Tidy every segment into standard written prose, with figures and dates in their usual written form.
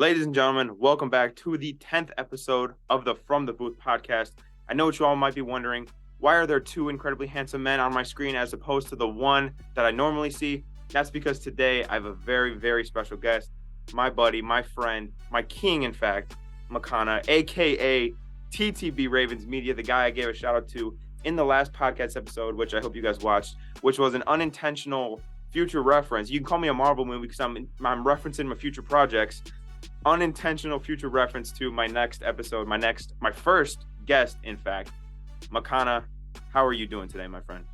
Ladies and gentlemen, welcome back to the 10th episode of the From the Booth podcast. I know what you all might be wondering. Why are there two incredibly handsome men on my screen as opposed to the one that I normally see? That's because today I have a very, very special guest, my buddy, my friend, my king, in fact, Makana, a.k.a. TTB Ravens Media, the guy I gave a shout out to in the last podcast episode, which I hope you guys watched, which was an unintentional future reference. You can call me a Marvel movie because I'm referencing my future projects. Unintentional future reference to my next episode, my first guest, in fact. Makana, how are you doing today, my friend?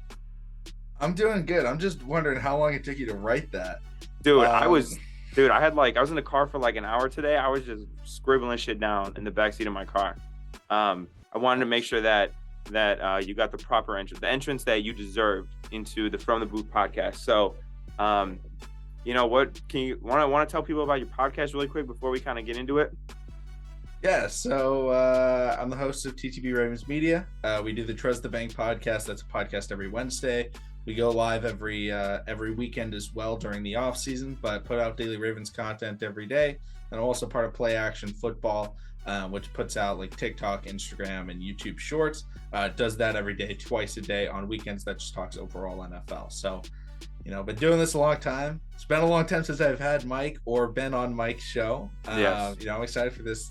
I'm doing good. I'm just wondering how long it took you to write that. Dude, I was in the car for like an hour today. I was just scribbling shit down in the backseat of my car. I wanted to make sure that you got the proper entrance, the entrance that you deserved into the From the Booth podcast. So, you know what? Can you want to tell people about your podcast really quick before we kind of get into it? Yeah, so I'm the host of TTB Ravens Media. We do the Trust the Bank podcast. That's a podcast every Wednesday. We go live every weekend as well during the off season, but put out daily Ravens content every day. And also part of Play Action Football, which puts out like TikTok, Instagram, and YouTube Shorts. Does that every day, twice a day. On weekends, that just talks overall NFL. So, been doing this a long time. It's been a long time since I've had Mike or been on Mike's show. Yes. I'm excited for this,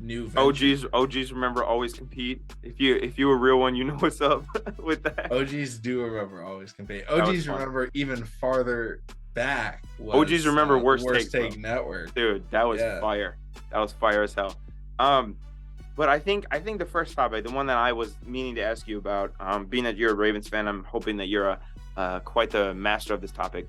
new venture. OGs remember always compete. If you a real one, you know what's up with that. OGs do remember always compete. OGs remember even farther back. OGs remember Worst Take Network. Dude, that was fire. That was fire as hell. But I think the first topic, the one that I was meaning to ask you about, being that you're a Ravens fan, I'm hoping that you're quite the master of this topic.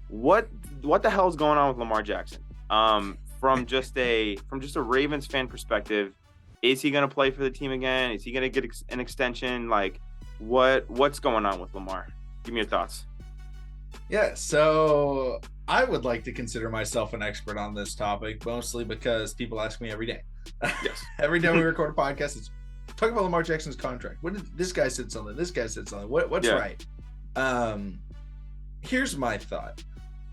What the hell is going on with Lamar Jackson? From just a Ravens fan perspective, is he going to play for the team again? Is he going to get an extension? Like, what's going on with Lamar? Give me your thoughts. Yeah, so I would like to consider myself an expert on this topic, mostly because people ask me every day. Yes. Every day we record a podcast, it's talk about Lamar Jackson's contract. What did this guy said something? This guy said something. What's right? Here's my thought.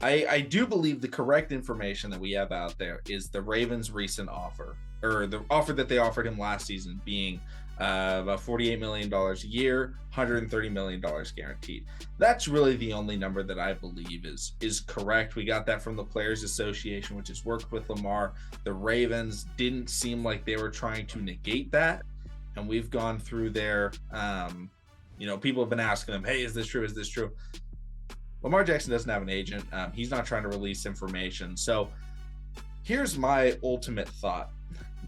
I do believe the correct information that we have out there is the Ravens' recent offer, or the offer that they offered him last season, being about $48 million a year, $130 million guaranteed. That's really the only number that I believe is correct. We got that from the Players Association, which has worked with Lamar. The Ravens didn't seem like they were trying to negate that, and we've gone through their people have been asking them, hey, is this true? Is this true? Lamar Jackson doesn't have an agent. He's not trying to release information. So here's my ultimate thought.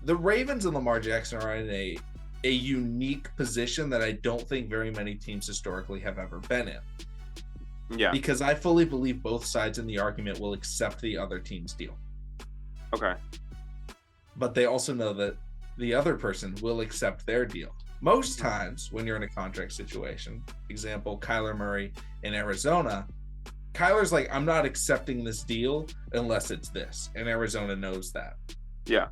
The Ravens and Lamar Jackson are in a unique position that I don't think very many teams historically have ever been in. Yeah. Because I fully believe both sides in the argument will accept the other team's deal. Okay. But they also know that the other person will accept their deal. Most times when you're in a contract situation, example, Kyler Murray in Arizona, Kyler's like, I'm not accepting this deal unless it's this. And Arizona knows that. Yeah.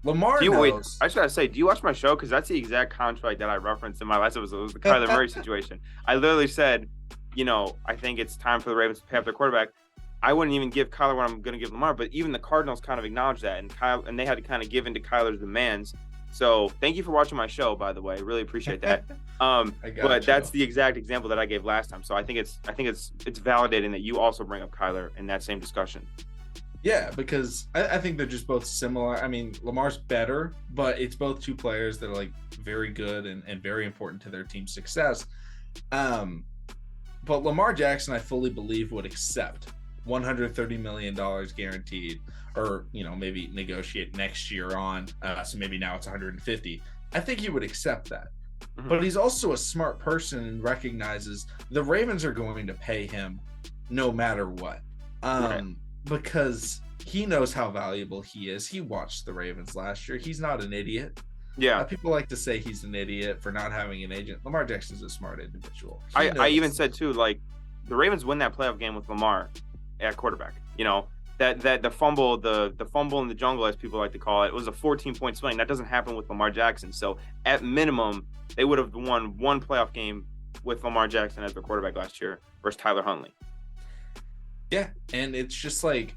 Lamar knows. Wait, I just got to say, do you watch my show? Because that's the exact contract that I referenced in my last episode. It was the Kyler Murray situation. I literally said, I think it's time for the Ravens to pay up their quarterback. I wouldn't even give Kyler what I'm going to give Lamar, but even the Cardinals kind of acknowledged that, and they had to kind of give into Kyler's demands. So thank you for watching my show, by the way. I really appreciate that. But that's the exact example that I gave last time. So I think it's validating that you also bring up Kyler in that same discussion. Yeah, because I think they're just both similar. I mean, Lamar's better, but it's both two players that are like very good and very important to their team's success. But Lamar Jackson, I fully believe, would accept $130 million guaranteed, or maybe negotiate next year on. So maybe now it's 150. I think he would accept that. Mm-hmm. But he's also a smart person and recognizes the Ravens are going to pay him no matter what. Because he knows how valuable he is. He watched the Ravens last year. He's not an idiot. Yeah. People like to say he's an idiot for not having an agent. Lamar Jackson's a smart individual. I even said too, like, the Ravens win that playoff game with Lamar at quarterback. That the fumble in the jungle, as people like to call it, was a 14-point swing. That doesn't happen with Lamar Jackson. So at minimum, they would have won one playoff game with Lamar Jackson as their quarterback last year versus Tyler Huntley. Yeah, and it's just like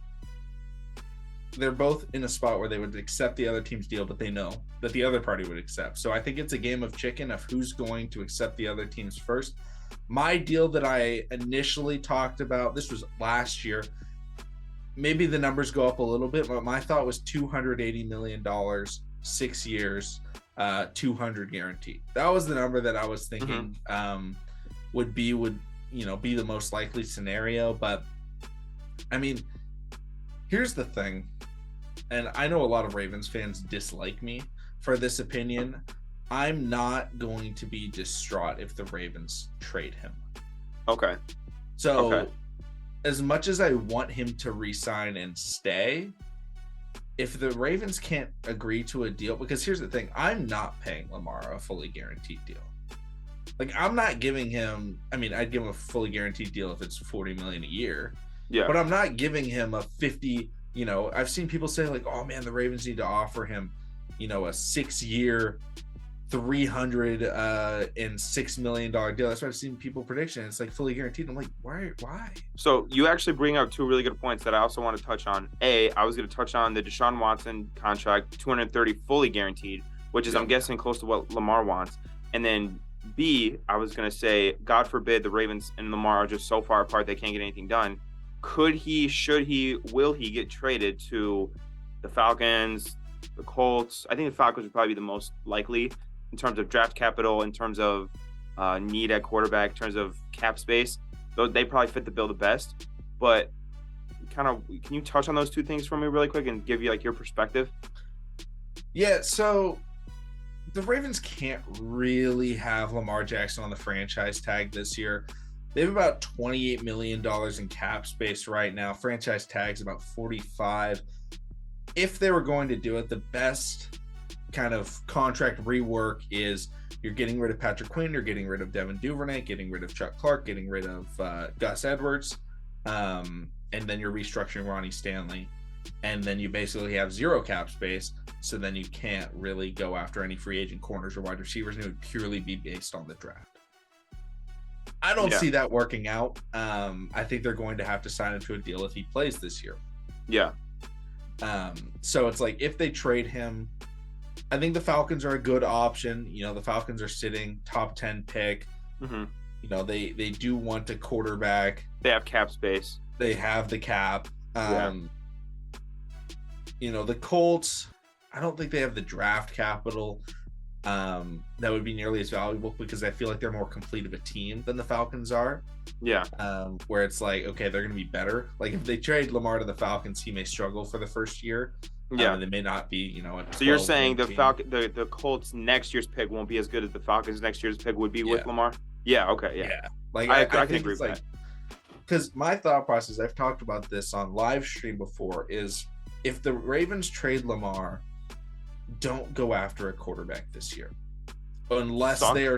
they're both in a spot where they would accept the other team's deal, but they know that the other party would accept. So I think it's a game of chicken of who's going to accept the other teams first. My deal that I initially talked about, this was last year, maybe the numbers go up a little bit, but my thought was $280 million, 6 years, 200 guaranteed. That was the number that I was thinking would be the most likely scenario. But I mean, here's the thing, and I know a lot of Ravens fans dislike me for this opinion. I'm not going to be distraught if the Ravens trade him. Okay. So as much as I want him to resign and stay, if the Ravens can't agree to a deal, because here's the thing, I'm not paying Lamar a fully guaranteed deal. Like, I'm not giving him, I mean, I'd give him a fully guaranteed deal if it's $40 million a year. Yeah. But I'm not giving him a 50, I've seen people say like, oh man, the Ravens need to offer him, a 6-year, $306 million deal. That's what I've seen people prediction. It's like fully guaranteed. I'm like, why? So you actually bring up two really good points that I also want to touch on. I was going to touch on the Deshaun Watson contract, 230 fully guaranteed, which is I'm guessing close to what Lamar wants. And then B, I was going to say, God forbid the Ravens and Lamar are just so far apart they can't get anything done. Could he, should he, will he get traded to the Falcons, the Colts? I think the Falcons would probably be the most likely in terms of draft capital, in terms of need at quarterback, in terms of cap space. They probably fit the bill the best. But can you touch on those two things for me really quick and give you like your perspective? Yeah, so the Ravens can't really have Lamar Jackson on the franchise tag this year. They have about $28 million in cap space right now. Franchise tag's about 45. If they were going to do it, the best kind of contract rework is you're getting rid of Patrick Quinn, you're getting rid of Devin Duvernay, getting rid of Chuck Clark, getting rid of Gus Edwards, and then you're restructuring Ronnie Stanley, and then you basically have zero cap space, so then you can't really go after any free agent corners or wide receivers, and it would purely be based on the draft. I don't see that working out. I think they're going to have to sign him to a deal if he plays this year. Yeah. So it's like if they trade him, I think the Falcons are a good option. The Falcons are sitting top 10 pick. Mm-hmm. They do want a quarterback. They have cap space. They have the cap. The Colts, I don't think they have the draft capital that would be nearly as valuable because I feel like they're more complete of a team than the Falcons are. Yeah. Where it's like, okay, they're going to be better. Like if they trade Lamar to the Falcons, he may struggle for the first year. They may not be, So you're saying the Colts next year's pick won't be as good as the Falcons next year's pick would be with Lamar? Yeah. Okay. Yeah. Like I can agree with that. Because my thought process, I've talked about this on live stream before, is if the Ravens trade Lamar, don't go after a quarterback this year, unless they're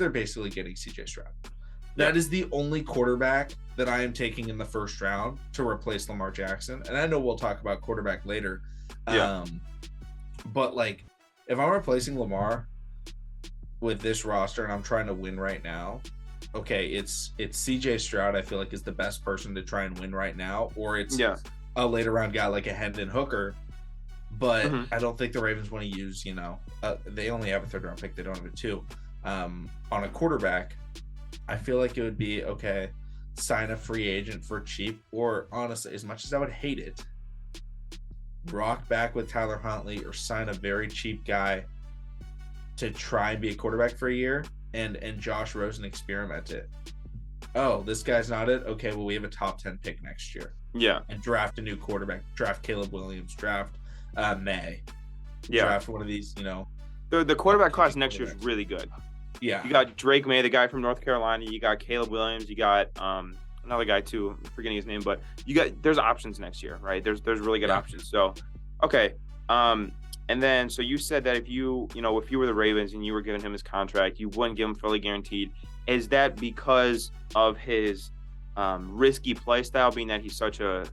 basically getting CJ Stroud. That is the only quarterback that I am taking in the first round to replace Lamar Jackson. And I know we'll talk about quarterback later. But like, if I'm replacing Lamar with this roster and I'm trying to win right now, okay, it's CJ Stroud, I feel like, is the best person to try and win right now, or it's a later round guy like a Hendon Hooker. But I don't think the Ravens want to use, they only have a third round pick. They don't have a 2 on a quarterback. I feel like it would be, okay, sign a free agent for cheap, or honestly, as much as I would hate it, rock back with Tyler Huntley or sign a very cheap guy to try and be a quarterback for a year and Josh Rosen experiment it. Oh, this guy's not it? Okay, well, we have a top 10 pick next year. Yeah. And draft a new quarterback. Draft Caleb Williams. Draft May. Yeah. Draft one of these, The quarterback class next year is really good. Yeah. You got Drake May, the guy from North Carolina. You got Caleb Williams. You got another guy too. I'm forgetting his name, but there's options next year, right? There's really good options. So, okay. And then so you said that if you were the Ravens and you were giving him his contract, you wouldn't give him fully guaranteed. Is that because of his risky play style, being that he's such a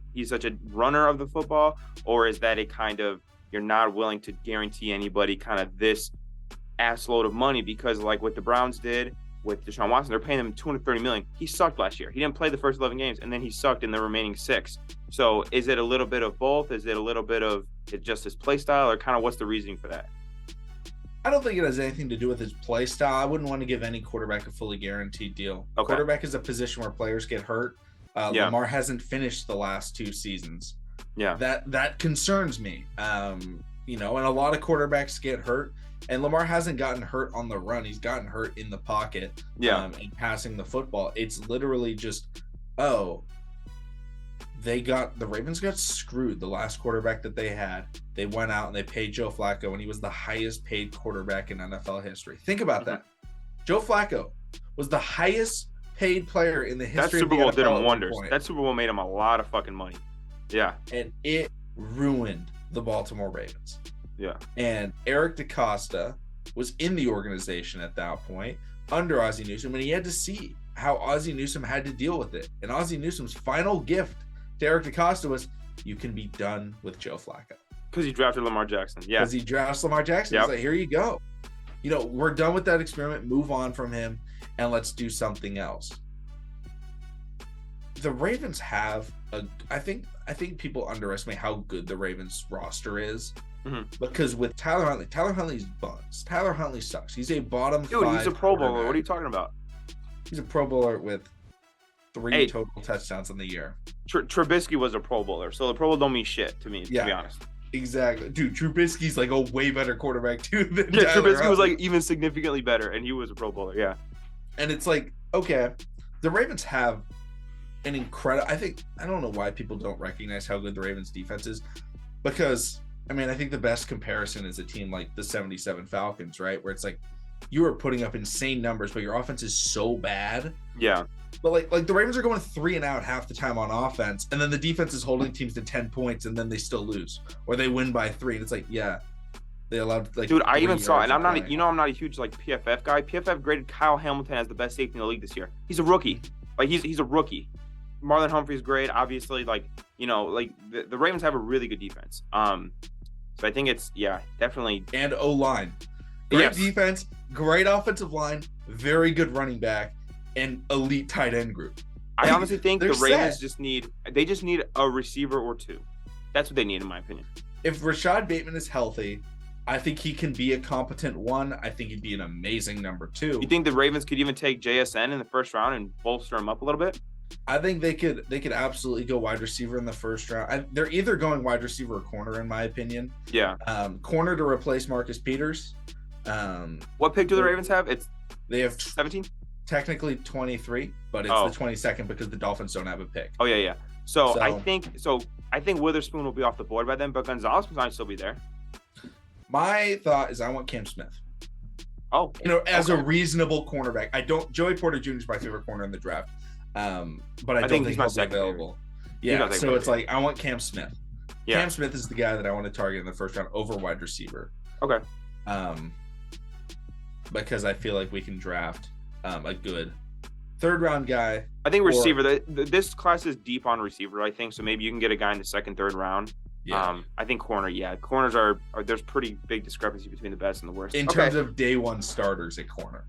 runner of the football, or is that a kind of you're not willing to guarantee anybody kind of this ass load of money? Because like what the Browns did, with Deshaun Watson. They're paying him $230 million. He sucked last year. He didn't play the first 11 games, and then he sucked in the remaining 6. So is it a little bit of both? Is it a little bit of just his play style, or kind of what's the reasoning for that? I don't think it has anything to do with his play style. I wouldn't want to give any quarterback a fully guaranteed deal. Okay. Quarterback is a position where players get hurt. Lamar hasn't finished the last 2 seasons. Yeah. That concerns me. And a lot of quarterbacks get hurt. And Lamar hasn't gotten hurt on the run. He's gotten hurt in the pocket. And passing the football. It's literally just, the Ravens got screwed. The last quarterback that they had, they went out and they paid Joe Flacco, and he was the highest paid quarterback in NFL history. Think about that. Joe Flacco was the highest paid player in the history of the NFL. That Super Bowl did him wonders. That Super Bowl made him a lot of fucking money. Yeah. And it ruined the Baltimore Ravens. Yeah. And Eric DeCosta was in the organization at that point under Ozzie Newsome, and he had to see how Ozzie Newsome had to deal with it. And Ozzie Newsome's final gift to Eric DeCosta was, you can be done with Joe Flacco. Because he drafted Lamar Jackson. Yeah. Because he drafts Lamar Jackson. He's like, here you go. We're done with that experiment. Move on from him, and let's do something else. The Ravens have I think people underestimate how good the Ravens roster is. Mm-hmm. Because with Tyler Huntley's buns. Tyler Huntley sucks. He's a bottom 5. Dude, he's a Pro Bowler. What are you talking about? He's a Pro Bowler with 3 total touchdowns in the year. Trubisky was a Pro Bowler, so the Pro Bowl don't mean shit to me, to be honest. Exactly. Dude, Trubisky's like a way better quarterback too than Tyler Trubisky Huntley. was like even significantly better, and he was a Pro Bowler, yeah. And it's like, okay, the Ravens have an incredible, I don't know why people don't recognize how good the Ravens defense is, because I think the best comparison is a team like the 77 Falcons, right? Where it's like you are putting up insane numbers, but your offense is so bad. Yeah. But like the Ravens are going 3 and out half the time on offense, and then the defense is holding teams to 10 points, and then they still lose, or they win by 3. And it's like, they allowed like. Dude, I even saw, and I'm not a huge like PFF guy. PFF graded Kyle Hamilton as the best safety in the league this year. He's a rookie. Like he's a rookie. Marlon Humphrey's great, obviously. Like the Ravens have a really good defense. So I think it's definitely. And O-line. Great defense, great offensive line, very good running back, and elite tight end group. I honestly think the Ravens just need a receiver or 2. That's what they need, in my opinion. If Rashad Bateman is healthy, I think he can be a competent 1. I think he'd be an amazing number 2. You think the Ravens could even take JSN in the first round and bolster him up a little bit? I think they could absolutely go wide receiver in the first round. They're either going wide receiver or corner, in my opinion. Yeah. Corner to replace Marcus Peters. What pick do the Ravens have? They have 17? Technically 23, but it's the 22nd because the Dolphins don't have a pick. Oh yeah. So I think Witherspoon will be off the board by then, but Gonzalez might still be there. My thought is I want Cam Smith. Oh, as a reasonable cornerback. Joey Porter Jr. is my favorite corner in the draft. But I don't think he's available. Yeah, so it's like I want Cam Smith. Yeah. Cam Smith is the guy that I want to target in the first round over wide receiver. Okay. Because I feel like we can draft a good 3rd round guy. I think receiver. This class is deep on receiver. I think so. Maybe you can get a guy in the 2nd, 3rd round. Yeah. I think corner. Yeah, corners are there's pretty big discrepancy between the best and the worst in terms of day 1 starters at corner.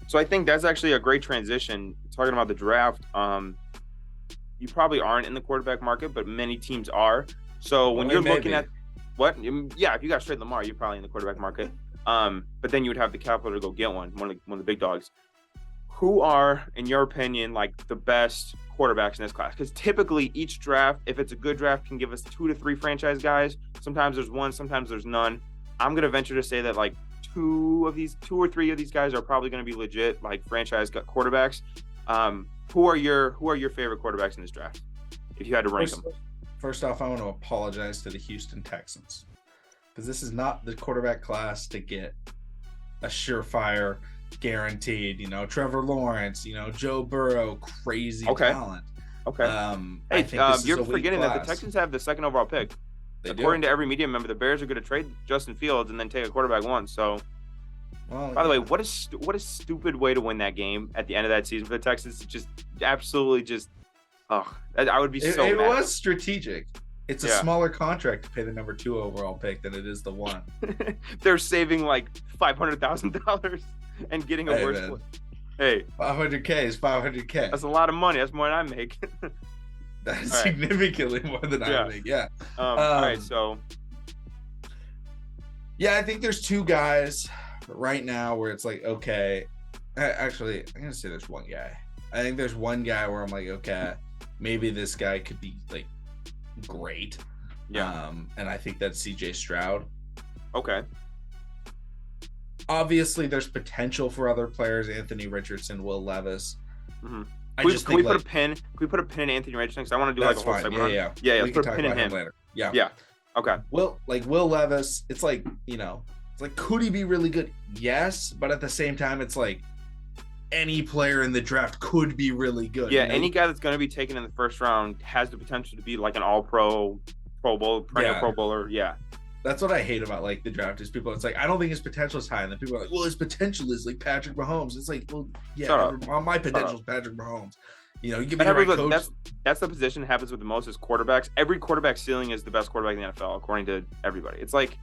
So I think that's actually a great transition. Talking about the draft, you probably aren't in the quarterback market, but many teams are. So when you're looking at if you got straight Lamar, you're probably in the quarterback market. But then you would have the capital to go get one of the big dogs. Who are, in your opinion, like the best quarterbacks in this class? Because typically each draft, if it's a good draft, can give us 2 to 3 franchise guys. Sometimes there's 1, sometimes there's none. I'm gonna venture to say that like 2 or 3 of these guys are probably going to be legit like franchise quarterbacks. Who are your favorite quarterbacks in this draft? If you had to rank them. First off, I want to apologize to the Houston Texans because this is not the quarterback class to get a surefire, guaranteed. Trevor Lawrence, Joe Burrow, crazy talent. Okay. You're forgetting that the Texans have the 2nd overall pick. According to every media member, the Bears are going to trade Justin Fields and then take a quarterback 1. So, by the way, what a stupid way to win that game at the end of that season for the Texans. Just absolutely just, I would be so mad. It was strategic. It's a smaller contract to pay the number 2 overall pick than it is the 1. They're saving like $500,000 and getting a worse. Hey, 500K is 500K. that's a lot of money. That's more than I make. That's significantly more than I make. Yeah. All right. So. Yeah, I think there's two guys right now where it's like, okay. Actually, I'm going to say there's one guy. I think there's one guy where I'm like, okay, maybe this guy could be like great. Yeah. And I think that's CJ Stroud. Okay. Obviously, there's potential for other players: Anthony Richardson, Will Levis. Mm-hmm. Can we put a pin? Can we put a pin in Anthony Richardson? Because I want to do like a whole segment. Yeah. Let's put a pin in him later. Yeah. Yeah. Okay. Will Levis? It's like, it's like, could he be really good? Yes, but at the same time, it's like any player in the draft could be really good. Yeah. Any guy that's going to be taken in the first round has the potential to be like an All-Pro, Pro Bowl, perennial Pro Bowler. Yeah. That's what I hate about like the draft is people. It's like, I don't think his potential is high, and then people are like, well, his potential is like Patrick Mahomes. It's like, well, yeah, my potential is Patrick Mahomes. You give me the right coach. That's the position that happens with the most is quarterbacks. Every quarterback ceiling is the best quarterback in the NFL, according to everybody. It's like,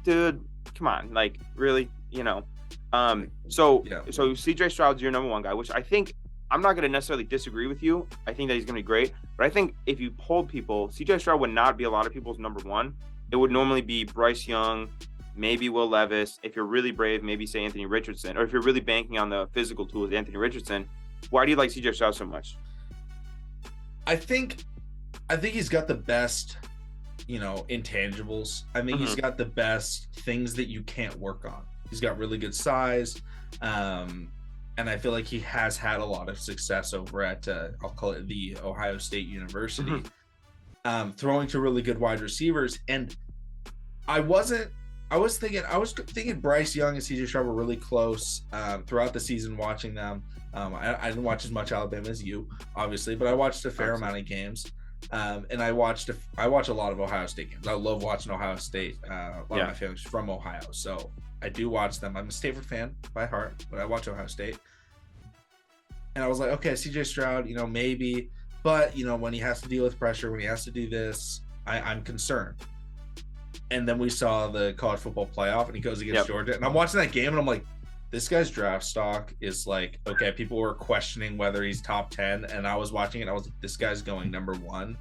dude, come on, like really, So CJ Stroud's your number one guy, which I think I'm not going to necessarily disagree with you. I think that he's going to be great, but I think if you polled people, CJ Stroud would not be a lot of people's number one. It would normally be Bryce Young, maybe Will Levis. If you're really brave, maybe say Anthony Richardson. Or if you're really banking on the physical tools, Anthony Richardson. Why do you like CJ Stroud so much? I think he's got the best, intangibles. I think he's got the best things that you can't work on. He's got really good size. And I feel like he has had a lot of success over at, I'll call it the Ohio State University, throwing to really good wide receivers. And I was thinking Bryce Young and CJ Stroud were really close throughout the season watching them. I didn't watch as much Alabama as you, obviously, but I watched a fair amount of games. And I watch a lot of Ohio State games. I love watching Ohio State. A lot of my family's from Ohio, so I do watch them. I'm a Stanford fan by heart, but I watch Ohio State. And I was like, okay, CJ Stroud, maybe, but when he has to deal with pressure, when he has to do this, I'm concerned. And then we saw the college football playoff, and he goes against Georgia, and I'm watching that game, and I'm like, this guy's draft stock is like, okay, people were questioning whether he's top 10, and I was watching it, and I was like, this guy's going number one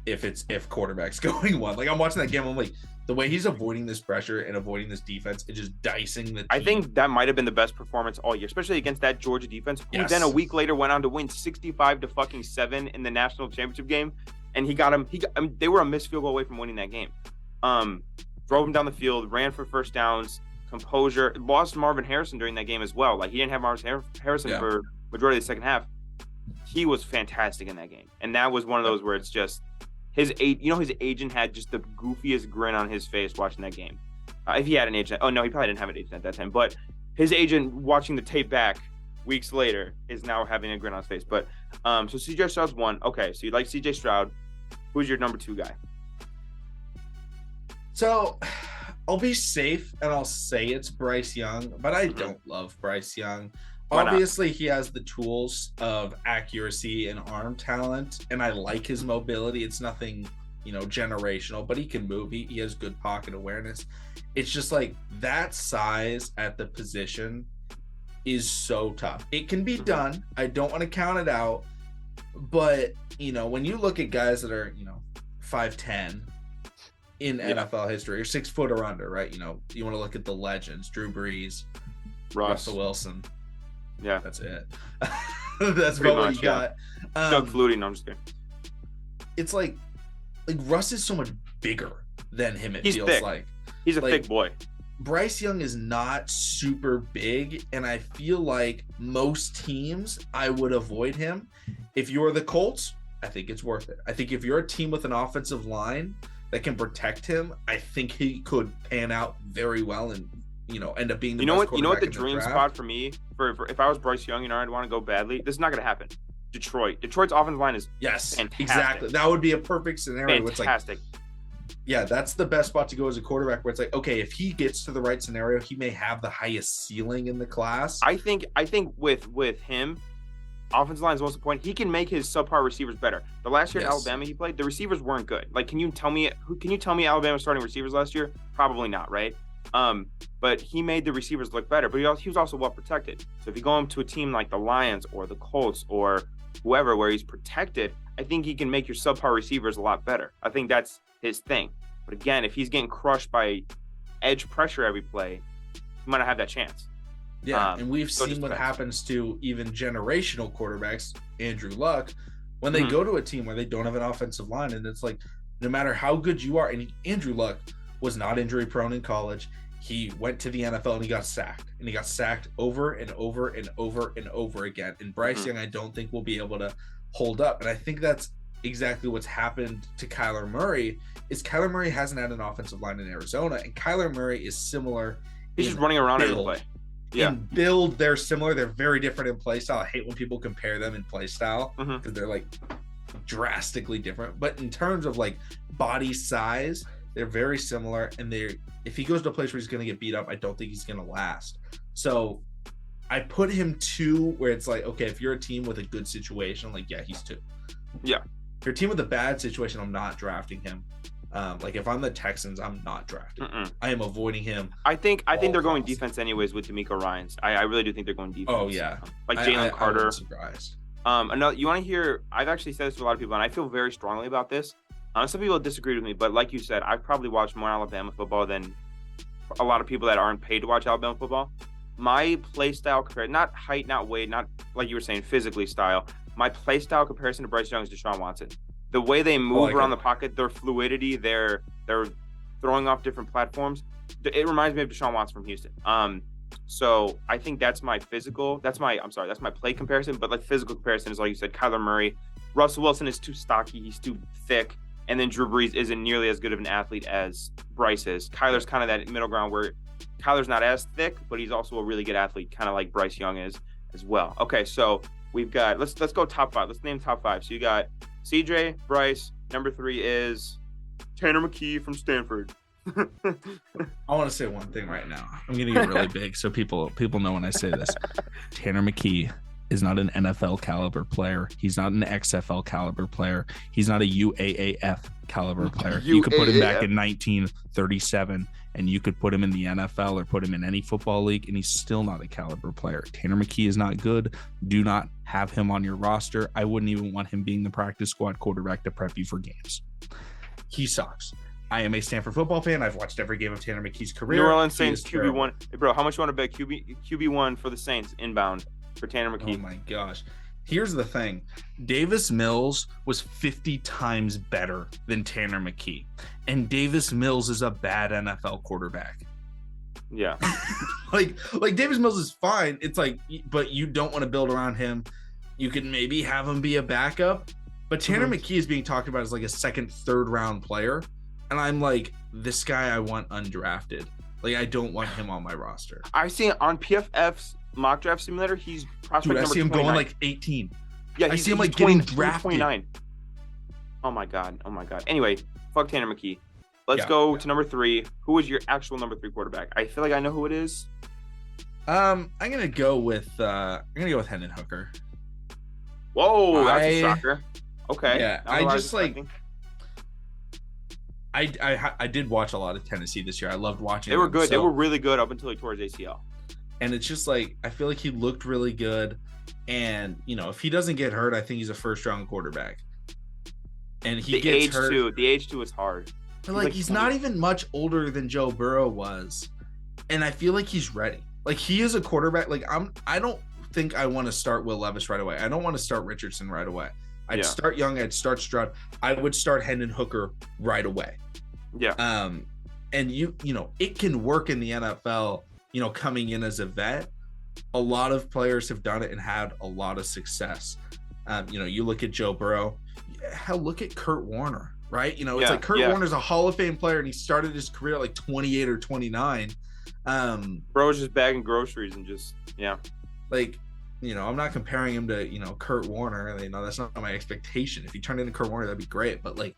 if quarterback's going one. Like, I'm watching that game, I'm like, the way he's avoiding this pressure and avoiding this defense, it's just dicing the team. I think that might have been the best performance all year, especially against that Georgia defense, who then a week later went on to win 65-7 in the national championship game, and they were a missed field goal away from winning that game. Drove him down the field, ran for first downs, composure, lost Marvin Harrison during that game as well. Like, he didn't have Marvin Harrison for majority of the second half. He was fantastic in that game, and that was one of those where it's just his agent had just the goofiest grin on his face watching that game. If he had an agent, he probably didn't have an agent at that time, but his agent watching the tape back weeks later is now having a grin on his face. But so CJ Stroud's one. Okay, so you like CJ Stroud. Who's your number two guy? So I'll be safe and I'll say it's Bryce Young, but I don't love Bryce Young. Obviously, he has the tools of accuracy and arm talent, and I like his mobility. It's nothing, generational, but he can move. He has good pocket awareness. It's just like that size at the position is so tough. It can be done. I don't want to count it out, but when you look at guys that are 5'10" in NFL history, or 6 foot or under, right? You want to look at the legends: Drew Brees, Russell Wilson. Yeah, that's it. That's pretty what you got. Doug Flutie. No, I'm just kidding. It's like Russ is so much bigger than him. He's feels thick. Like he's a thick boy. Bryce Young is not super big, and I feel like most teams I would avoid him. If you're the Colts, I think it's worth it. I think if you're a team with an offensive line that can protect him, I think he could pan out very well and end up being the best quarterback. You know what the dream spot for me for if I was Bryce Young, I'd want to go badly. This is not going to happen. Detroit's offensive line is fantastic. Exactly. That would be a perfect scenario. Fantastic. That's the best spot to go as a quarterback, where it's like, okay, if he gets to the right scenario, he may have the highest ceiling in the class. I think with him, offensive line is most important. He can make his subpar receivers better. The last year at Alabama he played, the receivers weren't good. Like, can you tell me Alabama starting receivers last year? Probably not, right? But he made the receivers look better, but he was also well protected. So if you go him to a team like the Lions or the Colts or whoever, where he's protected, I think he can make your subpar receivers a lot better. I think that's his thing. But again, if he's getting crushed by edge pressure every play, he might not have that chance. Yeah, and we've seen what happens to even generational quarterbacks, Andrew Luck, when they go to a team where they don't have an offensive line, and it's like, no matter how good you are, and Andrew Luck was not injury prone in college. He went to the NFL and he got sacked over and over and over and over again. And Bryce Young, I don't think will be able to hold up. And I think that's exactly what's happened to Kyler Murray. Is Kyler Murray hasn't had an offensive line in Arizona, and Kyler Murray is similar. He's just running around every play. Yeah. In build, they're similar. They're very different in play style. I hate when people compare them in play style because they're like drastically different. But in terms of like body size, they're very similar. And if he goes to a place where he's going to get beat up, I don't think he's going to last. So I put him 2 where it's like, okay, if you're a team with a good situation, like, yeah, he's 2. Yeah. If you're a team with a bad situation, I'm not drafting him. Like if I'm the Texans, I'm not drafting. I am avoiding him. I think they're going defense anyways with D'Amico Ryans. I really do think they're going defense. Oh yeah, like Jalen Carter. I wasn't surprised. Another, you want to hear? I've actually said this to a lot of people, and I feel very strongly about this. Some people disagree with me, but like you said, I've probably watched more Alabama football than a lot of people that aren't paid to watch Alabama football. My play style compared, not height, not weight, not like you were saying physically style. My play style comparison to Bryce Young is Deshaun Watson. The way they move around the pocket, their fluidity, they're throwing off different platforms. It reminds me of Deshaun Watson from Houston. So I think that's my play comparison. But like physical comparison is like you said, Kyler Murray. Russell Wilson is too stocky, he's too thick, and then Drew Brees isn't nearly as good of an athlete as Bryce is. Kyler's kind of that middle ground where Kyler's not as thick, but he's also a really good athlete, kind of like Bryce Young is as well. Okay, so we've got let's go top 5. Let's name top 5. So you got CJ, Bryce. Number 3 is Tanner McKee from Stanford. I want to say one thing right now. I'm going to get really big so people know when I say this. Tanner McKee is not an NFL caliber player. He's not an XFL caliber player. He's not a UAAF caliber player. You could put him back in 1937 and you could put him in the NFL or put him in any football league and he's still not a caliber player. Tanner McKee is not good. Do not have him on your roster. I wouldn't even want him being the practice squad quarterback to prep you for games. He sucks. I am a Stanford football fan. I've watched every game of Tanner McKee's career. New Orleans Saints QB1. Hey, bro, how much you want to bet QB1 for the Saints inbound for Tanner McKee? Oh my gosh. Here's the thing. Davis Mills was 50 times better than Tanner McKee. And Davis Mills is a bad NFL quarterback. Yeah. like Davis Mills is fine. It's like, but you don't want to build around him. You can maybe have him be a backup. But Tanner McKee is being talked about as like a second, third round player. And I'm like, this guy I want undrafted. Like, I don't want him on my roster. I see it on PFF's mock draft simulator. He's prospect number 29. I see him going like 18. Yeah, I see him like getting drafted. 29. Oh my god. Anyway, fuck Tanner McKee. Let's go to number 3. Who is your actual number 3 quarterback? I feel like I know who it is. I'm gonna go with Hendon Hooker. Whoa, that's a shocker. Okay. Yeah, I just like. I did watch a lot of Tennessee this year. I loved watching them. They were good. They were really good up until he tore his ACL. And it's just like, I feel like he looked really good. And, you know, if he doesn't get hurt, I think he's a first-round quarterback. And he gets hurt. The age, too, is hard. But, like, he's not even much older than Joe Burrow was. And I feel like he's ready. Like, he is a quarterback. Like, I don't think I want to start Will Levis right away. I don't want to start Richardson right away. I'd start Young. I'd start Stroud. I would start Hendon Hooker right away. Yeah. And you know, it can work in the NFL, you know, coming in as a vet. A lot of players have done it and had a lot of success. You know, you look at Joe Burrow. Hell, look at Kurt Warner, right? You know, it's like Kurt Warner's a Hall of Fame player and he started his career at like 28 or 29. Bro's just bagging groceries and just, like, you know, I'm not comparing him to, you know, Kurt Warner. You know, that's not my expectation. If he turned into Kurt Warner, that'd be great. But like,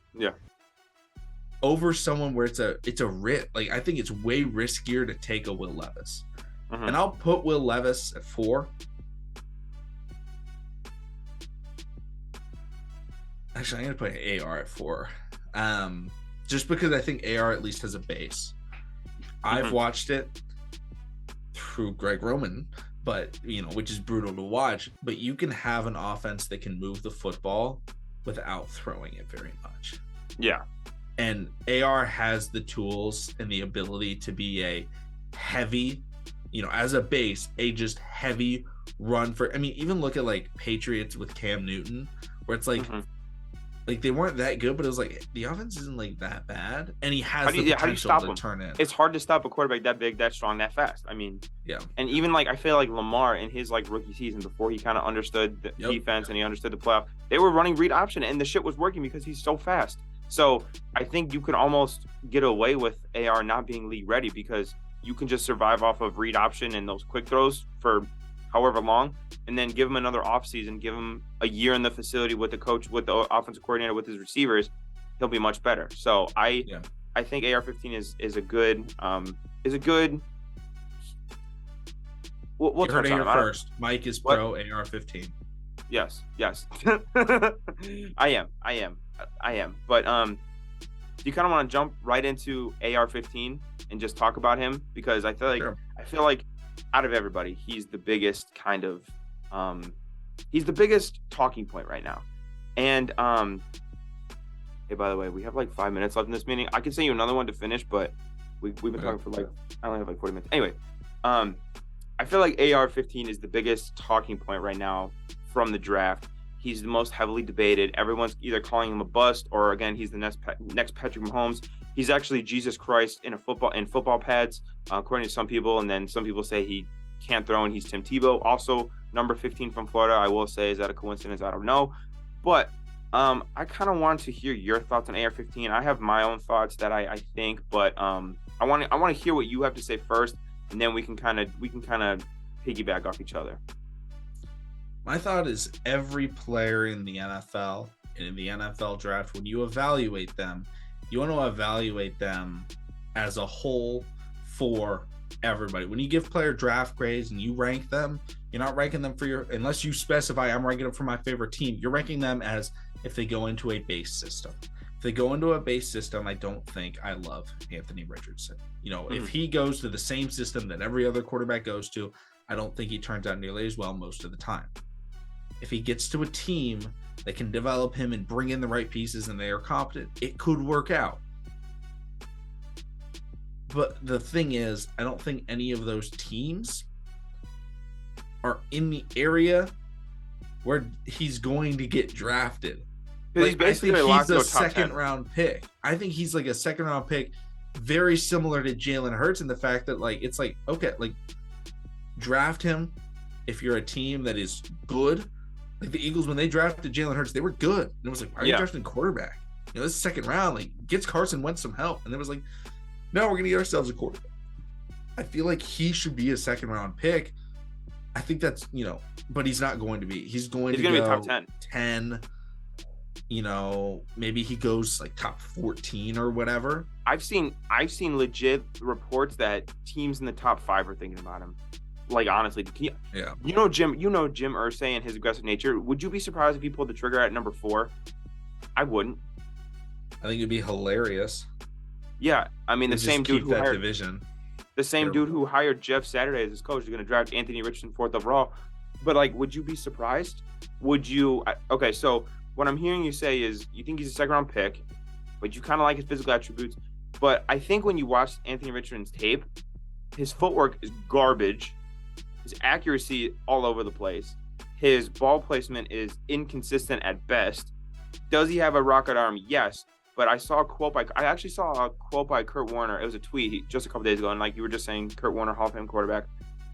over someone where it's a risk. Like, I think it's way riskier to take a Will Levis. And I'll put Will Levis at 4. Actually, I'm gonna put AR at 4. Just because I think AR at least has a base. I've watched it through Greg Roman, but which is brutal to watch. But you can have an offense that can move the football without throwing it very much. Yeah. And AR has the tools and the ability to be a heavy, as a base, a just heavy run for. I mean, even look at like Patriots with Cam Newton, where it's like, like they weren't that good, but it was like the offense isn't like that bad, and he has the potential to turn it. It's hard to stop a quarterback that big, that strong, that fast. I mean, yeah. And even like I feel like Lamar in his like rookie season, before he kind of understood the defense and he understood the playoff, they were running read option, and the shit was working because he's so fast. So I think you could almost get away with AR not being league ready because you can just survive off of read option and those quick throws for however long, and then give him another offseason, give him a year in the facility with the coach, with the offensive coordinator, with his receivers, he'll be much better. So I think AR-15 is a good we'll heard it here first. Mike is pro AR-15. Yes. I am. But do you kind of want to jump right into AR-15 and just talk about him? Because I feel like out of everybody, he's the biggest he's the biggest talking point right now. And hey, by the way, we have like 5 minutes left in this meeting. I could send you another one to finish, but we've been talking for like, I only have like 40 minutes. Anyway, I feel like AR-15 is the biggest talking point right now from the draft. He's the most heavily debated. Everyone's either calling him a bust, or again, he's the next Patrick Mahomes. He's actually Jesus Christ in football pads, according to some people. And then some people say he can't throw and he's Tim Tebow. Also, number 15 from Florida. I will say, is that a coincidence? I don't know. But I kind of want to hear your thoughts on AR-15. I have my own thoughts that I think, but I want to hear what you have to say first, and then we can kind of piggyback off each other. My thought is every player in the NFL and in the NFL draft, when you evaluate them, you want to evaluate them as a whole for everybody. When you give player draft grades and you rank them, you're not ranking them unless you specify I'm ranking them for my favorite team. You're ranking them as if they go into a base system. If they go into a base system, I don't think I love Anthony Richardson. If he goes to the same system that every other quarterback goes to, I don't think he turns out nearly as well most of the time. If he gets to a team that can develop him and bring in the right pieces and they are competent, it could work out. But the thing is, I don't think any of those teams are in the area where he's going to get drafted. He's basically he's a second round pick. I think he's like a second round pick, very similar to Jalen Hurts in the fact that it's like, okay, like draft him if you're a team that is good. Like the Eagles, when they drafted Jalen Hurts, they were good. And it was like, why are you drafting quarterback? This is second round. Like, gets Carson Wentz some help. And it was like, no, we're going to get ourselves a quarterback. I feel like he should be a second round pick. I think that's, but he's not going to be. He's going to go be top 10. Maybe he goes like top 14 or whatever. I've seen legit reports that teams in the top 5 are thinking about him. Like, honestly, Jim Irsay and his aggressive nature. Would you be surprised if he pulled the trigger at number 4? I wouldn't. I think it'd be hilarious. Yeah, I mean, the same dude who hired division. The same dude who hired Jeff Saturday as his coach is going to draft Anthony Richardson 4th overall. But like, would you be surprised? Would you? Okay, so what I'm hearing you say is you think he's a second round pick, but you kind of like his physical attributes. But I think when you watch Anthony Richardson's tape, his footwork is garbage. His accuracy all over the place. His ball placement is inconsistent at best. Does he have a rocket arm? Yes. But I actually saw a quote by Kurt Warner. It was a tweet just a couple days ago. And like you were just saying, Kurt Warner, Hall of Fame quarterback.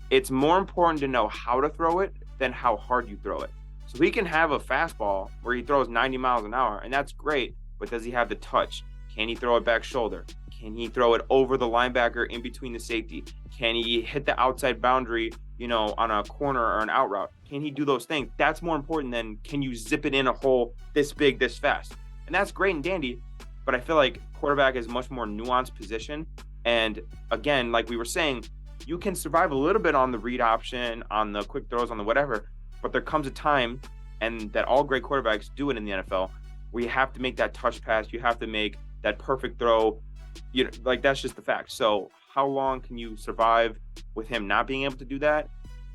It's more important to know how to throw it than how hard you throw it. So he can have a fastball where he throws 90 miles an hour, and that's great. But does he have the touch? Can he throw it back shoulder? Can he throw it over the linebacker in between the safety? Can he hit the outside boundary, on a corner or an out route? Can he do those things? That's more important than can you zip it in a hole this big, this fast? And that's great and dandy, but I feel like quarterback is a much more nuanced position. And again, like we were saying, you can survive a little bit on the read option, on the quick throws, on the whatever, but there comes a time, and that all great quarterbacks do it in the NFL, where you have to make that touch pass, you have to make that perfect throw. Like that's just the fact. So how long can you survive with him not being able to do that?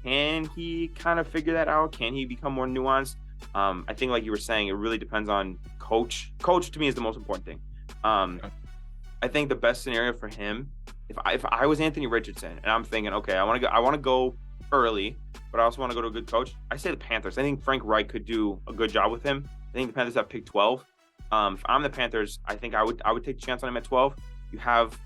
Can he kind of figure that out? Can he become more nuanced? I think, like you were saying, it really depends on coach. Coach to me is the most important thing. I think the best scenario for him, if I was Anthony Richardson and I'm thinking, okay, I want to go early, but I also want to go to a good coach, I say the Panthers. I think Frank Reich could do a good job with him. I think the Panthers have pick 12. If I'm the Panthers, I think I would take a chance on him at 12. You have,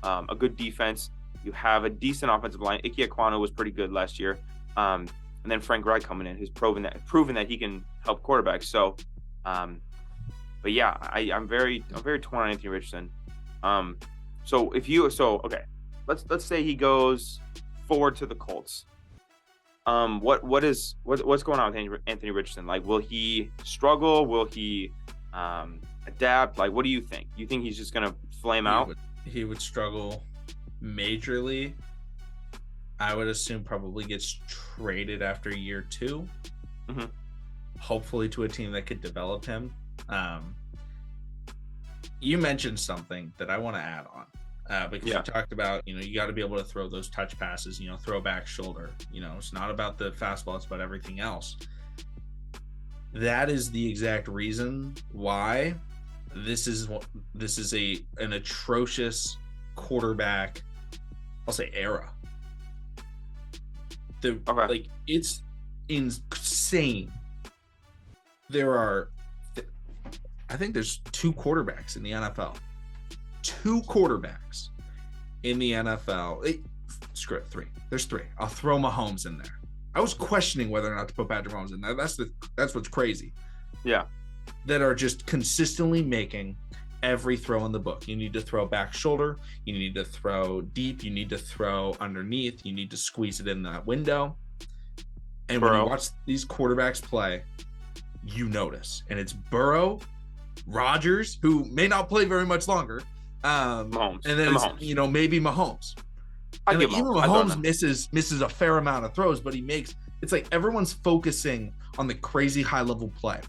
a good defense. You have a decent offensive line. Ike Ekwonu was pretty good last year. And then Frank Reich coming in, who's proven that he can help quarterbacks. So, but yeah, I'm very torn on Anthony Richardson. Okay, let's say he goes forward to the Colts. What's going on with Anthony Richardson? Like, will he struggle? Will he adapt? Like, what do you think? You think he's just gonna flame out? He would struggle majorly. I would assume probably gets traded after year 2. Mm-hmm. Hopefully to a team that could develop him. You mentioned something that I want to add on because you talked about, you got to be able to throw those touch passes, throw back shoulder. It's not about the fastball, it's about everything else. That is the exact reason why this is an atrocious quarterback, I'll say, era. Like, it's insane. I think there's 2 quarterbacks in the NFL. 2 quarterbacks in the NFL. Screw it, 3. There's 3. I'll throw Mahomes in there. I was questioning whether or not to put Patrick Mahomes in there. That's what's crazy. Yeah. That are just consistently making every throw in the book. You need to throw back shoulder. You need to throw deep. You need to throw underneath. You need to squeeze it in that window. And when you watch these quarterbacks play, you notice. And it's Burrow, Rodgers, who may not play very much longer. Mahomes. And then Mahomes. Maybe Mahomes. And even Mahomes misses a fair amount of throws, but it's like everyone's focusing on the crazy high level play.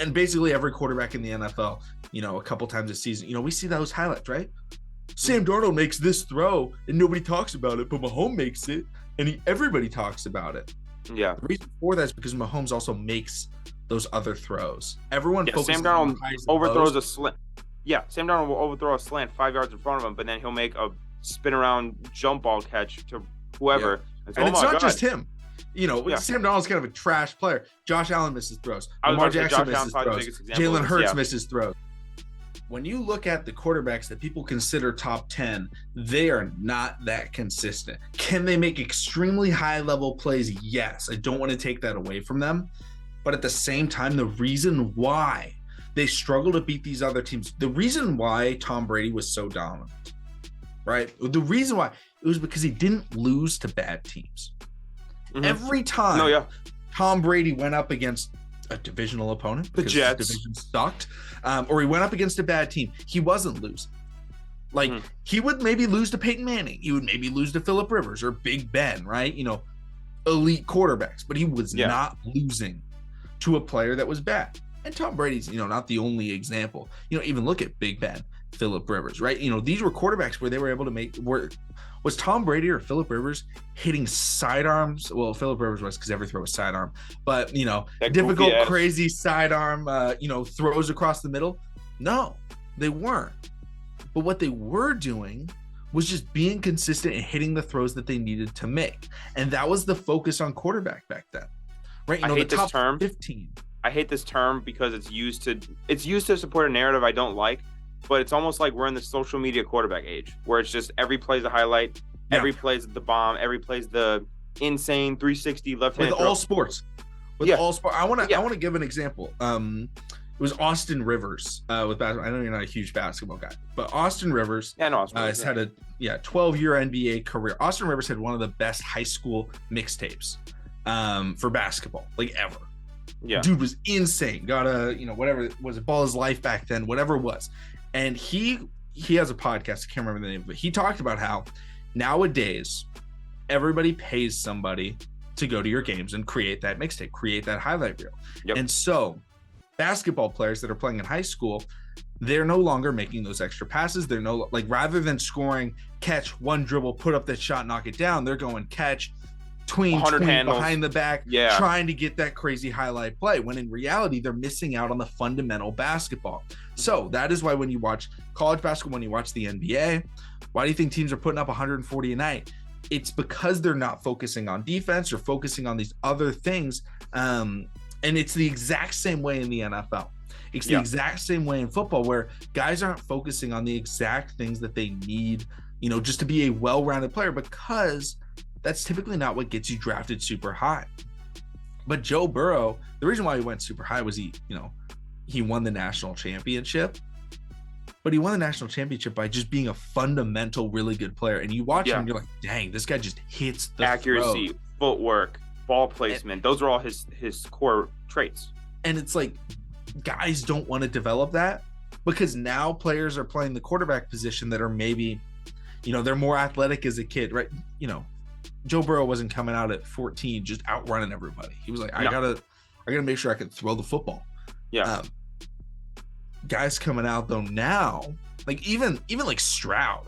And basically every quarterback in the NFL, a couple times a season, we see those highlights, right? Sam Darnold makes this throw and nobody talks about it, but Mahomes makes it and everybody talks about it. Yeah. The reason for that is because Mahomes also makes those other throws. Everyone focuses Sam Darnold overthrows a slant. Yeah, Sam Darnold will overthrow a slant 5 yards in front of him, but then he'll make a spin around jump ball catch to whoever. Yeah. And it's not just him. Sam Darnold's kind of a trash player. Josh Allen misses throws. Lamar Jackson misses throws. Jalen Hurts misses throws. When you look at the quarterbacks that people consider top 10, they are not that consistent. Can they make extremely high level plays? Yes. I don't want to take that away from them. But at the same time, the reason why they struggle to beat these other teams, the reason why Tom Brady was so dominant, right? The reason why, it was because he didn't lose to bad teams. Mm-hmm. Every time Tom Brady went up against a divisional opponent, because the Jets, his division sucked, or he went up against a bad team, he wasn't losing. Like, he would maybe lose to Peyton Manning. He would maybe lose to Phillip Rivers or Big Ben, right? Elite quarterbacks, but he was not losing to a player that was bad. And Tom Brady's, not the only example. Even look at Big Ben, Phillip Rivers, right? These were quarterbacks where they were able to make work. Was Tom Brady or Phillip Rivers hitting sidearms? Well, Phillip Rivers was, because every throw was sidearm. But, difficult, crazy sidearm, throws across the middle? No, they weren't. But what they were doing was just being consistent and hitting the throws that they needed to make. And that was the focus on quarterback back then. Right? I hate this term. 15. I hate this term because it's used to support a narrative I don't like. But it's almost like we're in the social media quarterback age, where it's just every play's a highlight, every play's the bomb, every play's the insane 360 left-hand throw. All sports. All sports. I want to give an example. It was Austin Rivers with basketball. I know you're not a huge basketball guy, but Austin Rivers has had a 12-year NBA career. Austin Rivers had one of the best high school mixtapes for basketball, like, ever. Yeah. Dude was insane. Got a, whatever, was it Ball His Life back then, whatever it was. And he has a podcast, I can't remember the name, but he talked about how nowadays everybody pays somebody to go to your games and create that mixtape, create that highlight reel. Yep. And so basketball players that are playing in high school, they're no longer making those extra passes. They're rather than scoring, catch, one dribble, put up that shot, knock it down, they're going catch, tween behind the back, trying to get that crazy highlight play, when in reality they're missing out on the fundamental basketball. So that is why when you watch college basketball, when you watch the NBA, why do you think teams are putting up 140 a night? It's because they're not focusing on defense or focusing on these other things. And it's the exact same way in the NFL. It's the exact same way in football, where guys aren't focusing on the exact things that they need, just to be a well-rounded player, because that's typically not what gets you drafted super high. But Joe Burrow, the reason why he went super high was he won the national championship. But he won the national championship by just being a fundamental, really good player. And you watch him, and you're like, dang, this guy just hits the accuracy, footwork, ball placement. Those are all his core traits. And it's like, guys don't want to develop that, because now players are playing the quarterback position that are maybe, they're more athletic as a kid, right? Joe Burrow wasn't coming out at 14 just outrunning everybody. He was like, I gotta make sure I can throw the football. Guys coming out though now, like even like Stroud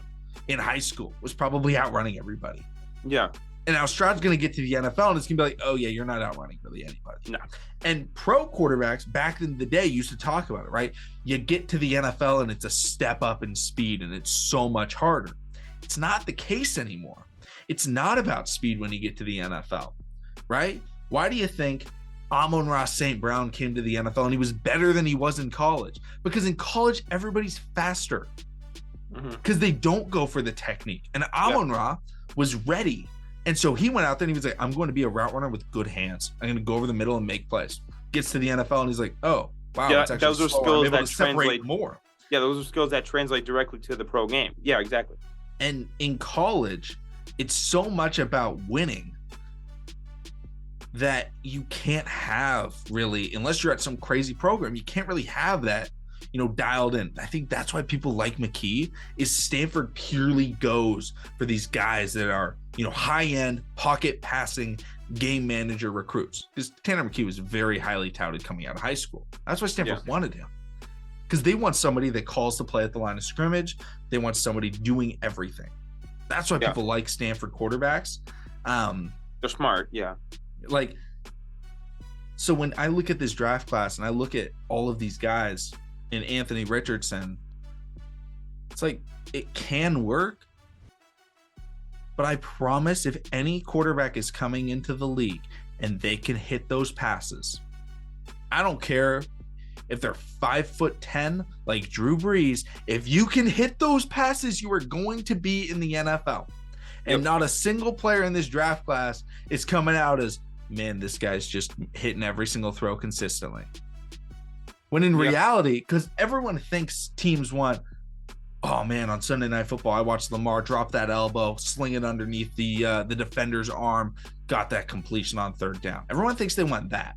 in high school was probably outrunning everybody. And now Stroud's going to get to the NFL, and it's going to be like, oh yeah, you're not outrunning really anybody. No. And pro quarterbacks back in the day used to talk about it, right? You get to the NFL and it's a step up in speed, and it's so much harder. It's not the case anymore. It's not about speed when you get to the NFL, right? Why do you think Amon-Ra St. Brown came to the NFL and he was better than he was in college? Because in college, everybody's faster because they don't go for the technique. And Amon-Ra was ready. And so he went out there and he was like, I'm going to be a route runner with good hands. I'm going to go over the middle and make plays. Gets to the NFL and he's like, oh, wow. Yeah, those are skills that translate more. Yeah, those are skills that translate directly to the pro game. Yeah, exactly. And in college, it's so much about winning that you can't have really, unless you're at some crazy program, you can't really have that, dialed in. I think that's why people like McKee, is Stanford purely goes for these guys that are, high-end pocket passing game manager recruits. Because Tanner McKee was very highly touted coming out of high school. That's why Stanford wanted him. Because they want somebody that calls the play at the line of scrimmage. They want somebody doing everything. That's why people like Stanford quarterbacks. They're smart, So when I look at this draft class and I look at all of these guys and Anthony Richardson, it's like, it can work. But I promise, if any quarterback is coming into the league and they can hit those passes, I don't care if they're 5'10" like Drew Brees, if you can hit those passes, you are going to be in the NFL. And not a single player in this draft class is coming out as, man, this guy's just hitting every single throw consistently. When in reality, because everyone thinks teams want, oh man, on Sunday Night Football, I watched Lamar drop that elbow, sling it underneath the defender's arm, got that completion on third down. Everyone thinks they want that.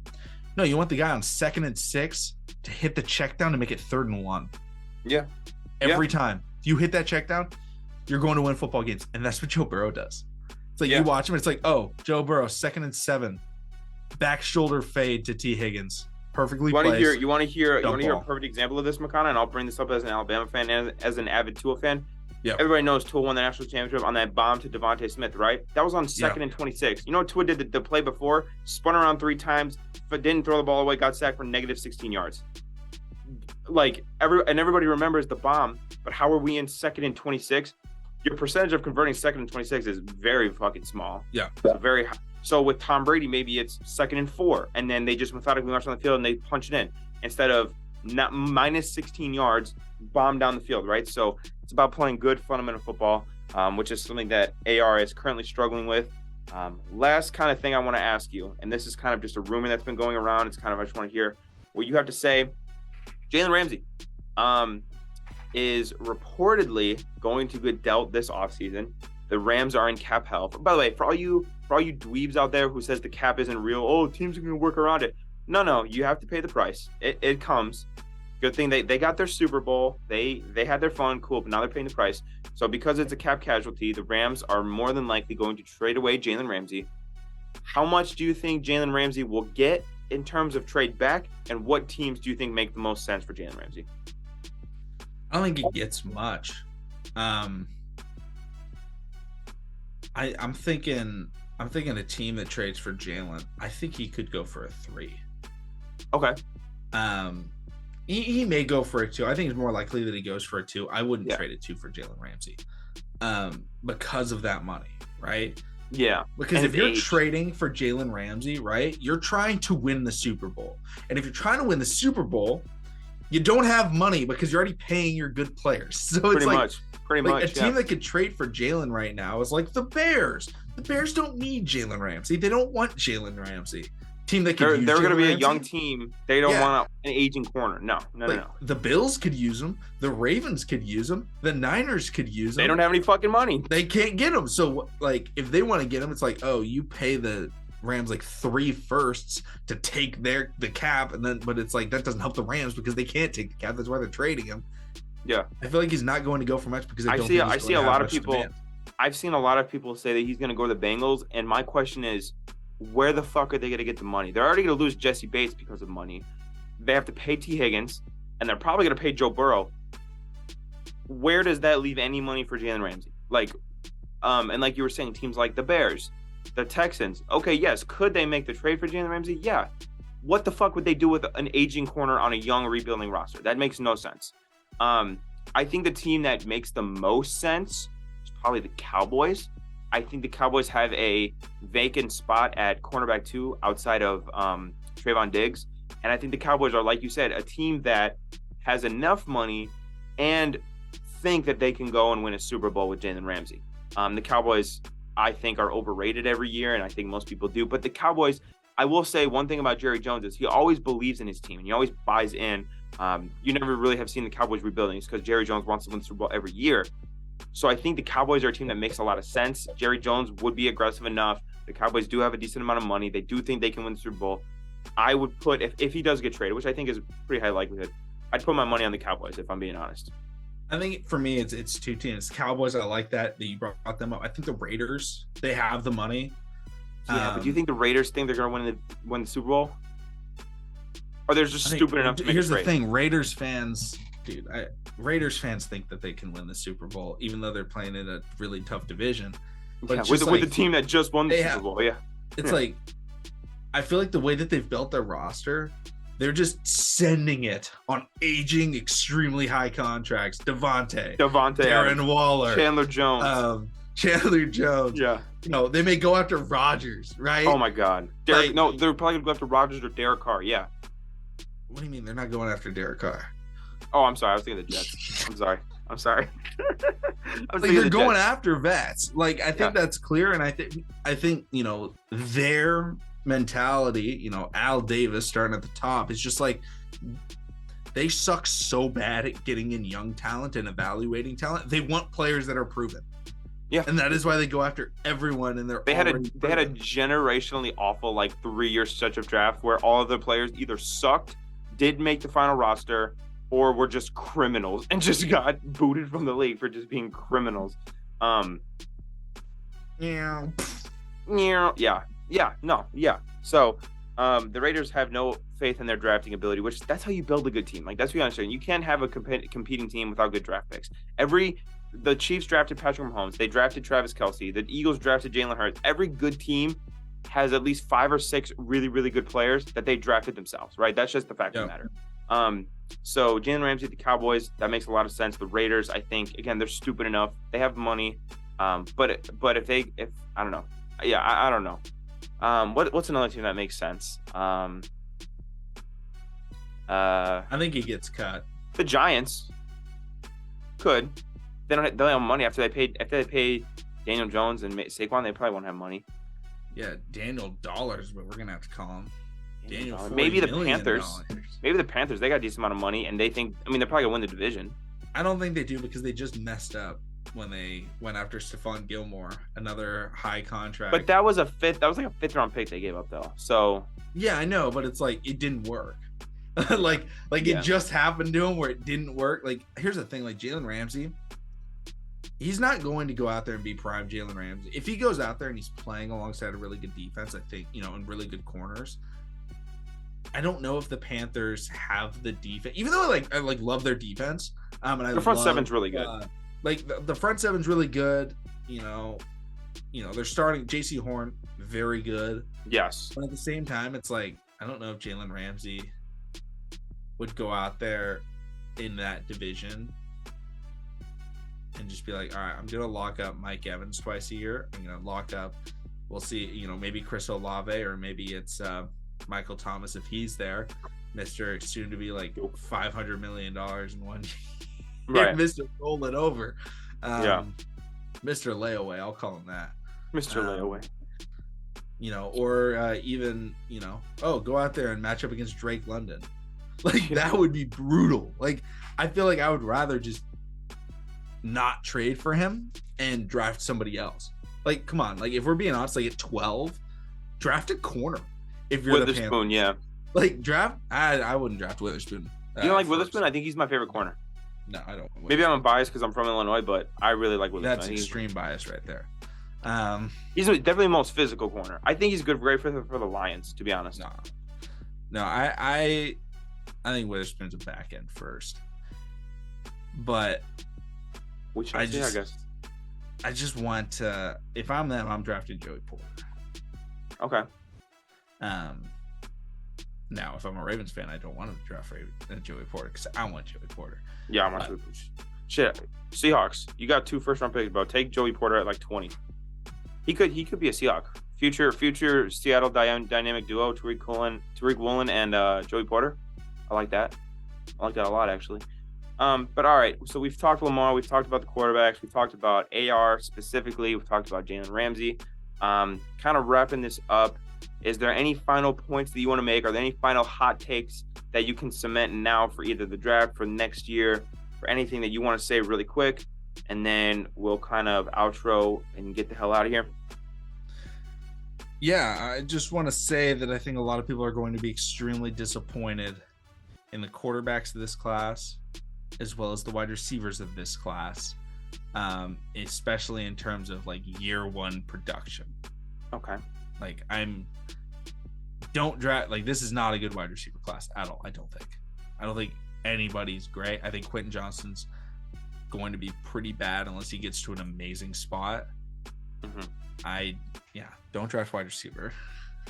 No, you want the guy on 2nd and 6 to hit the check down to make it 3rd and 1. Yeah. Every time. If you hit that check down, you're going to win football games. And that's what Joe Burrow does. It's like you watch him, it's like, oh, Joe Burrow, 2nd and 7, back shoulder fade to T. Higgins. Perfectly placed. You want to hear a perfect example of this, McConnell? And I'll bring this up as an Alabama fan and as an avid Tua fan. Yeah. Everybody knows Tua won the national championship on that bomb to Devontae Smith, right? That was on 2nd and 26. You know what Tua did the play before? Spun around 3 times, but didn't throw the ball away, got sacked for negative 16 yards. Everybody remembers the bomb, but how are we in 2nd and 26? Your percentage of converting 2nd and 26 is very fucking small. Yeah. It's very high. So with Tom Brady, maybe it's 2nd and 4, and then they just methodically march on the field and they punch it in instead of not minus 16 yards, bomb down the field, right? So it's about playing good fundamental football, which is something that AR is currently struggling with. Last kind of thing I want to ask you, and this is kind of just a rumor that's been going around. It's kind of, I just want to hear what you have to say. Jalen Ramsey is reportedly going to get dealt this offseason. The Rams are in cap hell. By the way, for all you dweebs out there who says the cap isn't real, oh, teams are going to work around it. No, you have to pay the price. It comes. Good thing they got their Super Bowl. They had their fun, cool, but now they're paying the price. So because it's a cap casualty, the Rams are more than likely going to trade away Jalen Ramsey. How much do you think Jalen Ramsey will get in terms of trade back, and what teams do you think make the most sense for Jalen Ramsey? I don't think it gets much. I'm thinking a team that trades for Jalen. I think he could go for a 3. Okay. He may go for a 2. I think it's more likely that he goes for a 2. I wouldn't trade a 2 for Jalen Ramsey, because of that money, right? Yeah. Because if you're trading for Jalen Ramsey, right, you're trying to win the Super Bowl, and if you're trying to win the Super Bowl, you don't have money because you're already paying your good players. So it's pretty much a team that could trade for Jalen right now is like the Bears. The Bears don't need Jalen Ramsey. They don't want Jalen Ramsey. Team that could they're going to be a young team. They don't want an aging corner. No. The Bills could use him. The Ravens could use him. The Niners could use him. They don't have any fucking money. They can't get him. So like, if they want to get him, it's like, oh, you pay the Rams like 3 firsts to take the cap, and then but it's like that doesn't help the Rams because they can't take the cap. That's why they're trading him. Yeah, I feel like he's not going to go for much because I see a lot of people. Demand. I've seen a lot of people say that he's going to go to the Bengals, and my question is, where the fuck are they going to get the money? They're already going to lose Jesse Bates because of money. They have to pay T. Higgins, and they're probably going to pay Joe Burrow. Where does that leave any money for Jalen Ramsey? And like you were saying, teams like the Bears, the Texans. Okay, yes. Could they make the trade for Jalen Ramsey? Yeah. What the fuck would they do with an aging corner on a young rebuilding roster? That makes no sense. I think the team that makes the most sense is probably the Cowboys. I think the Cowboys have a vacant spot at cornerback 2 outside of Trayvon Diggs. And I think the Cowboys are, like you said, a team that has enough money and think that they can go and win a Super Bowl with Jalen Ramsey. The Cowboys, I think, are overrated every year, and I think most people do. But the Cowboys, I will say one thing about Jerry Jones is he always believes in his team, and he always buys in. You never really have seen the Cowboys rebuilding. It's because Jerry Jones wants to win the Super Bowl every year. So I think the Cowboys are a team that makes a lot of sense. Jerry Jones would be aggressive enough. The Cowboys do have a decent amount of money. They do think they can win the Super Bowl. I would put, if he does get traded, which I think is pretty high likelihood, I'd put my money on the Cowboys, if I'm being honest. I think for me, it's 2 teams. Cowboys, I like that you brought them up. I think the Raiders, they have the money. Yeah, but do you think the Raiders think they're going to win the Super Bowl? Or they're just stupid enough to make Here's a trade? The thing, Raiders fans think that they can win the Super Bowl, even though they're playing in a really tough division. But with the team that just won the Super Bowl, It's like, I feel like the way that they've built their roster, they're just sending it on aging, extremely high contracts. Devontae, Darren Waller, Chandler Jones. Yeah. They may go after Rodgers, right? Oh my God. They're probably gonna go after Rodgers or Derek Carr. Yeah. What do you mean they're not going after Derek Carr? Oh, I'm sorry. I was thinking the Jets. I'm sorry. They're going after vets. I think that's clear, and I think their mentality, Al Davis starting at the top, is just like they suck so bad at getting in young talent and evaluating talent. They want players that are proven. Yeah, and that is why they go after everyone. And they had a generationally awful 3-year stretch of draft where all of the players either sucked, didn't make the final roster, or were just criminals and just got booted from the league for just being criminals. So the Raiders have no faith in their drafting ability, which that's how you build a good team. That's what you understand. You can't have a competing team without good draft picks. The Chiefs drafted Patrick Mahomes. They drafted Travis Kelce. The Eagles drafted Jalen Hurts. Every good team has at least 5 or 6 really, really good players that they drafted themselves, right? That's just the fact of the matter. So Jalen Ramsey, the Cowboys, that makes a lot of sense. The Raiders, I think, again, they're stupid enough. They have money. But if I don't know. Yeah, I don't know. What's another team that makes sense? I think he gets cut. The Giants could. They don't have money after they pay Daniel Jones and Saquon. They probably won't have money. Yeah, Daniel Dollars, but we're gonna have to call him Daniel. Maybe the Panthers. Maybe the Panthers. They got a decent amount of money, and they think. I mean, they're probably gonna win the division. I don't think they do because they just messed up when they went after Stephon Gilmore, another high contract. But that was a 5th round pick they gave up though. So yeah, I know, but it's it didn't work. It just happened to him where it didn't work. Here's the thing, Jalen Ramsey, he's not going to go out there and be prime Jalen Ramsey. If he goes out there and he's playing alongside a really good defense, I think, and really good corners, I don't know if the Panthers have the defense, even though I love their defense. And the front seven's really good. The front seven's really good. They're starting JC Horn, very good. Yes. But at the same time, it's like, I don't know if Jalen Ramsey would go out there in that division and just be like, all right, I'm going to lock up Mike Evans twice a year. I'm going to lock up, we'll see, maybe Chris Olave, or maybe it's Michael Thomas if he's there. Mr. soon to be like $500 million in 1 year. Right. Mr. Roll it over. Mr. Layaway, I'll call him that. Mr. Layaway. Or even, go out there and match up against Drake London. Like, that would be brutal. Like, I feel like I would rather just not trade for him and draft somebody else. Like, come on. Like, if we're being honest, like at 12, draft a corner. If you're Witherspoon, yeah. Like, draft, I wouldn't draft Witherspoon. You don't like Witherspoon? I think he's my favorite corner. No, I don't. Maybe I'm biased because I'm from Illinois, but I really like Witherspoon. That's extreme bias right there. He's definitely the most physical corner. I think he's great for the Lions, to be honest. No, I think Witherspoon's a back end first, but I guess. I just want to. If I'm them, I'm drafting Joey Porter. Okay. Now, if I'm a Ravens fan, I don't want to draft Joey Porter because I want Joey Porter. Yeah, I want Joey Porter. Shit, Seahawks. You got 2 first-round picks, bro. Take Joey Porter at like 20. He could be a Seahawk. Future Seattle dynamic duo, Tariq Woolen and Joey Porter. I like that. I like that a lot, actually. But all right, so we've talked Lamar, we've talked about the quarterbacks, we've talked about AR specifically, we've talked about Jalen Ramsey. Kind of wrapping this up, is there any final points that you want to make? Are there any final hot takes that you can cement now for either the draft, for next year, for anything that you want to say really quick? And then we'll kind of outro and get the hell out of here. Yeah, I just want to say that I think a lot of people are going to be extremely disappointed in the quarterbacks of this class, as well as the wide receivers of this class, especially in terms of like year one production. Okay. Like, don't draft, like, this is not a good wide receiver class at all. I don't think anybody's great. I think Quentin Johnston's going to be pretty bad unless he gets to an amazing spot. Mm-hmm. Don't draft wide receiver.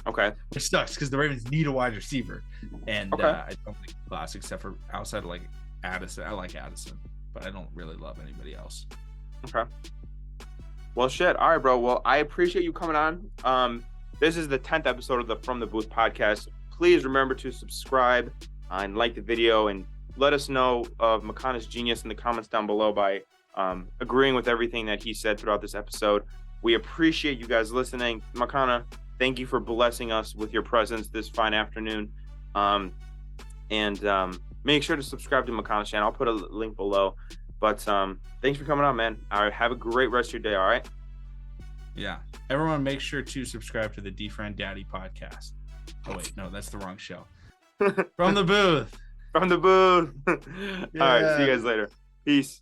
Okay. Which sucks because the Ravens need a wide receiver. And okay. I don't think class, except for outside of like Addison. I like Addison, but I don't really love anybody else. Okay. Well, shit. All right, bro. Well, I appreciate you coming on. This is the 10th episode of the From the Booth podcast. Please remember to subscribe and like the video, and let us know of Makana's genius in the comments down below by agreeing with everything that he said throughout this episode. We appreciate you guys listening. Makana, thank you for blessing us with your presence this fine afternoon. And make sure to subscribe to Makana's channel. I'll put a link below. But thanks for coming on, man. All right, have a great rest of your day, all right? Yeah. Everyone make sure to subscribe to the D-Friend Daddy podcast. Oh, wait. No, that's the wrong show. From the Booth. From the Booth. Yeah. All right, see you guys later. Peace.